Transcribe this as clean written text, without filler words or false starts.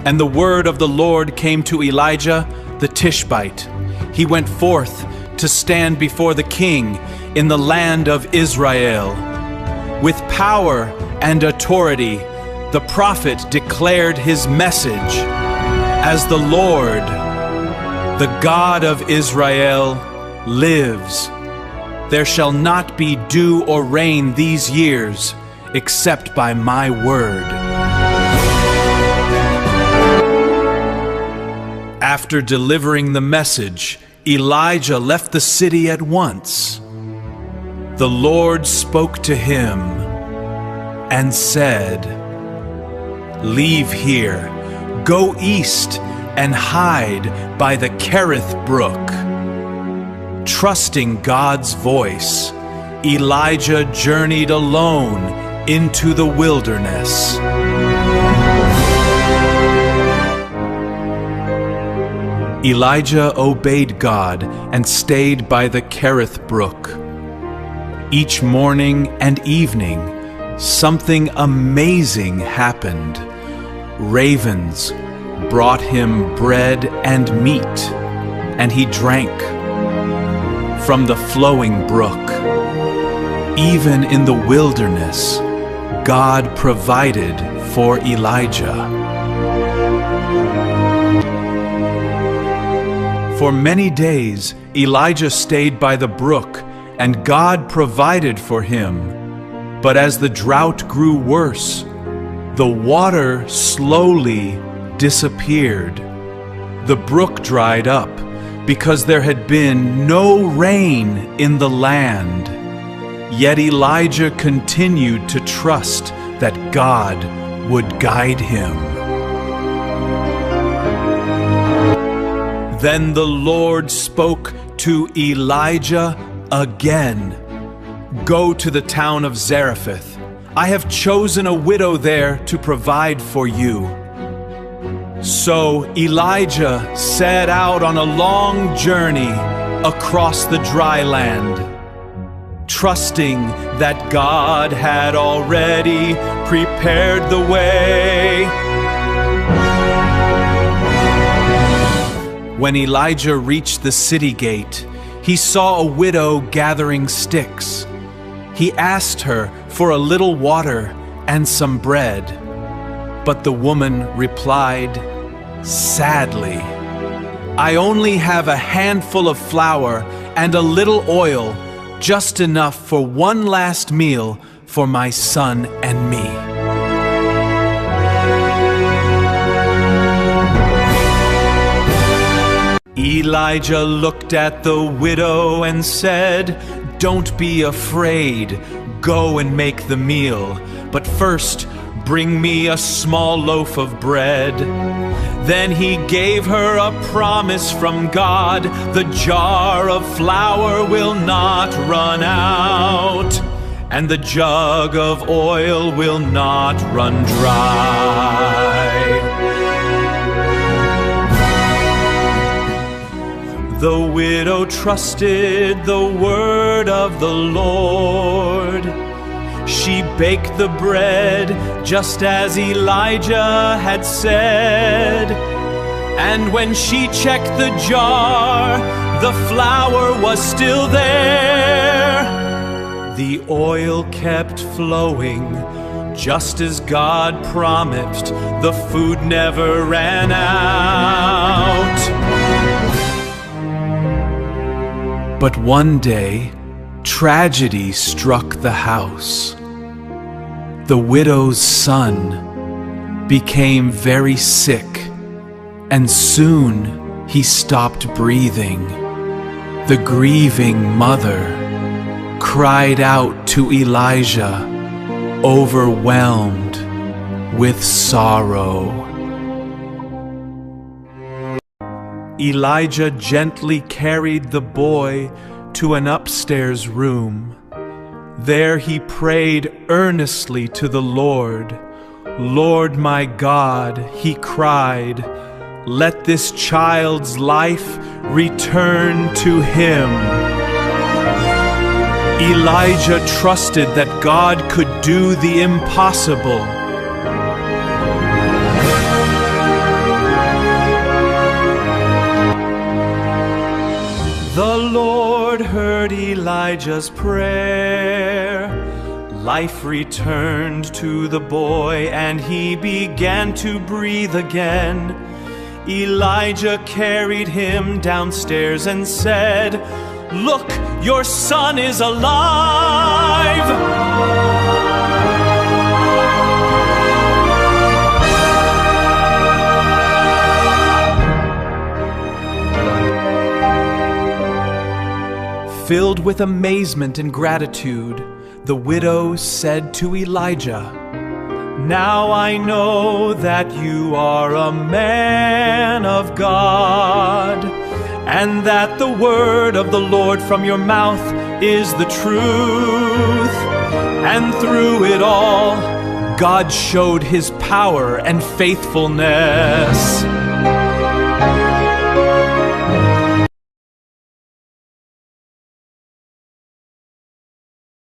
And the word of the Lord came to Elijah the Tishbite. He went forth to stand before the king in the land of Israel. With power and authority, the prophet declared his message. As the Lord, the God of Israel, lives, there shall not be dew or rain these years, except by my word. After delivering the message, Elijah left the city at once. The Lord spoke to him and said, "Leave here, go east and hide by the Kerith brook." Trusting God's voice, Elijah journeyed alone into the wilderness. Elijah obeyed God and stayed by the Kerith brook. Each morning and evening, something amazing happened. Ravens brought him bread and meat, and he drank from the flowing brook. Even in the wilderness, God provided for Elijah. For many days, Elijah stayed by the brook, and God provided for him. But as the drought grew worse, the water slowly disappeared. The brook dried up because there had been no rain in the land. Yet Elijah continued to trust that God would guide him. Then the Lord spoke to Elijah again. "Go to the town of Zarephath. I have chosen a widow there to provide for you." So Elijah set out on a long journey across the dry land, trusting that God had already prepared the way. When Elijah reached the city gate, he saw a widow gathering sticks. He asked her for a little water and some bread. But the woman replied, "Sadly, I only have a handful of flour and a little oil, just enough for one last meal for my son and me." Elijah looked at the widow and said, "Don't be afraid. Go and make the meal. But first, bring me a small loaf of bread." Then he gave her a promise from God. The jar of flour will not run out, and the jug of oil will not run dry. The widow trusted the word of the Lord. She baked the bread just as Elijah had said. And when she checked the jar, the flour was still there. The oil kept flowing, just as God promised. The food never ran out. But one day, tragedy struck the house. The widow's son became very sick, and soon he stopped breathing. The grieving mother cried out to Elijah, overwhelmed with sorrow. Elijah gently carried the boy to an upstairs room. There he prayed earnestly to the Lord. "Lord my God," he cried, "let this child's life return to him." Elijah trusted that God could do the impossible. Elijah's prayer, life returned to the boy, and he began to breathe again. Elijah carried him downstairs and said, "Look, your son is alive!" Filled with amazement and gratitude, the widow said to Elijah, "Now I know that you are a man of God, and that the word of the Lord from your mouth is the truth. And through it all, God showed his power and faithfulness.